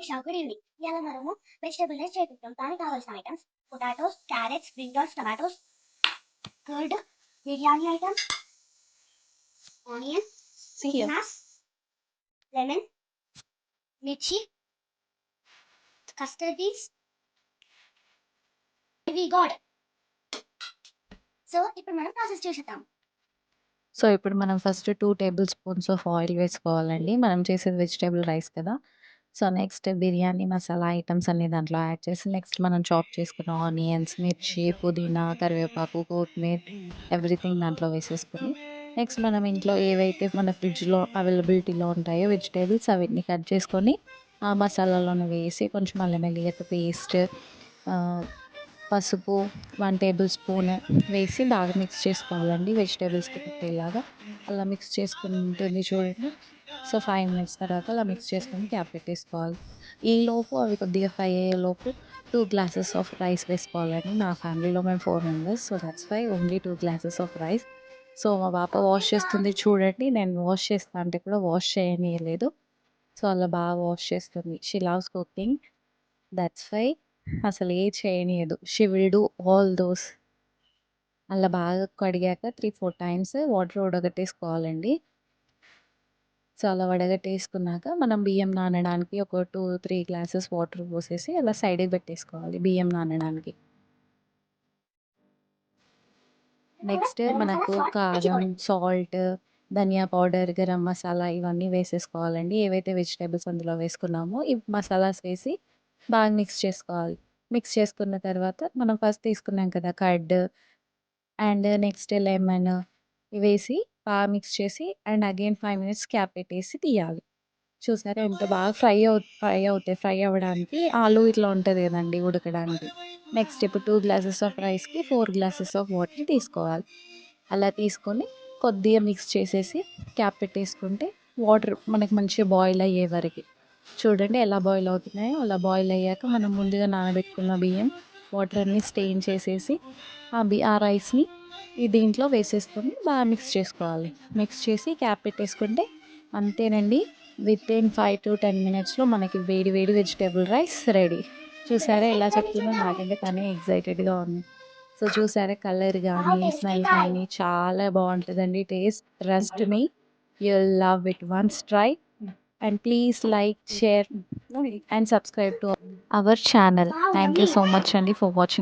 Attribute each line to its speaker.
Speaker 1: Shop good evening. ఇవాళ మనము vegetable rice చేపిస్తాం. దానికి కావాల్సిన items potatoes, carrots, brinjals, tomatoes, curd, biryani items, onion,
Speaker 2: See here.
Speaker 1: Pudinas, lemon, mirchi, custard beans. We got. So ఇప్పుడు మనం ప్రాసెస్ చేసేద్దాం.
Speaker 2: సో, ఇప్పుడు మనం first 2 table spoons of oil వేసుకోవాలండి. మనం చేసేది వెజిటబుల్ రైస్ కదా! So, next biryani masala items అన్నీ దాంట్లో యాడ్ చేసి, నెక్స్ట్ మనం చాప్ చేసుకున్న ఆనియన్స్, మిర్చి, పుదీనా, కరివేపాకు, కొత్తిమీర ఎవ్రీథింగ్ దాంట్లో వేసేసుకొని, నెక్స్ట్ మనం ఇంట్లో ఏవైతే మన ఫ్రిడ్జ్‌లో అవైలబిలిటీలో ఉంటాయో వెజిటబుల్స్ అవన్నీ కట్ చేసుకొని, ఆ మసాలాలోనే వేసి కొంచెం అల్లం వెల్లిగడ్డ పేస్ట్, ఆహ్, పసుపు 1 టేబుల్ స్పూన్ వేసి బాగా మిక్స్ చేసుకోవాలండి వెజిటబుల్స్‌కి పట్టేలాగా. అలా మిక్స్ చేసుకుంటుంది చూడండి. సో, 5 మినిట్స్ తర్వాత అలా మిక్స్ చేసుకొని క్యాప్ పెట్టేసుకోవాలి. ఈలోపు అవి కొద్దిగా ఫ్రై అయ్యేలోపు 2 గ్లాసెస్ ఆఫ్ రైస్ వేసుకోవాలండి. మా ఫ్యామిలీలో మేము 4 members. So, that's why only 2 glasses of rice. So, మా పాప వాష్ చేస్తుంది చూడండి. నేను వాష్ చేస్తా అంటే కూడా వాష్ చేయనీయలేదు. సో, అలా బాగా వాష్ చేస్తుంది. She loves cooking. That's why అసలు ఏది చేయనీయదు. She will do all those. అలా బాగా కడిగాక 3, 4 టైమ్స్ వాటర్ వడగట్టేసుకోవాలండి. సో, అలా వడగట్టేసుకున్నాక మనం బియ్యం నానడానికి ఒక 2, 3 గ్లాసెస్ వాటర్ పోసేసి అలా సైడ్‌కి పెట్టేసుకోవాలి బియ్యం నానడానికి. నెక్స్ట్ మనకు కారం, సాల్ట్, ధనియా పౌడర్, గరం మసాలా ఇవన్నీ వేసేసుకోవాలండి. ఏవైతే వెజిటబుల్స్ అందులో వేసుకున్నామో ఈ మసాలాస్ వేసి బాగా మిక్స్ చేసుకోవాలి. మిక్స్ చేసుకున్న తర్వాత మనం ఫస్ట్ తీసుకున్నాం కదా కర్డ్ అండ్ నెక్స్ట్ లెమన్ వేసి బాగా మిక్స్ చేసి అండ్ అగైన్ 5 మినిట్స్ క్యాప్ పెట్టేసి తీయాలి. చూసారా ఎంత బాగా ఫ్రై అవుతాయి. ఫ్రై అవ్వడానికి ఆలు ఇట్లా ఉంటది కదండీ ఉడకడానికి. నెక్స్ట్ ఇప్పుడు 2 గ్లాసెస్ ఆఫ్ రైస్‌కి 4 గ్లాసెస్ ఆఫ్ వాటర్ తీసుకోవాలి. అలా తీసుకొని కొద్దిగా మిక్స్ చేసేసి క్యాప్ పెట్టేసుకుంటే వాటర్ మనకి మంచిగా బాయిల్ అయ్యే వరకి. చూడండి ఎలా బాయిల్ అవుతున్నాయో అలా బాయిల్ అయ్యాక మనం ముందుగా నానబెట్టుకున్న బియ్యం వాటర్ అన్నీ స్టెయిన్ చేసేసి ఆ రైస్‌ని ఈ దీంట్లో వేసేసుకొని బాగా మిక్స్ చేసుకోవాలి. మిక్స్ చేసి క్యాప్ పెట్టేసుకుంటే అంతేనండి. వితిన్ 5-10 మినిట్స్‌లో మనకి వేడి వేడి వెజిటబుల్ రైస్ రెడీ. చూసారా ఎలా చెప్తుందో నాకంటే తనే ఎక్సైటెడ్‌గా ఉంది. సో, చూసారా కలర్ గానీ, స్మెల్ కానీ చాలా బావుంటదండి taste. Trust me you'll love it once try and please like, share and subscribe to our channel. Thank you so much అండి ఫర్ వాచింగ్.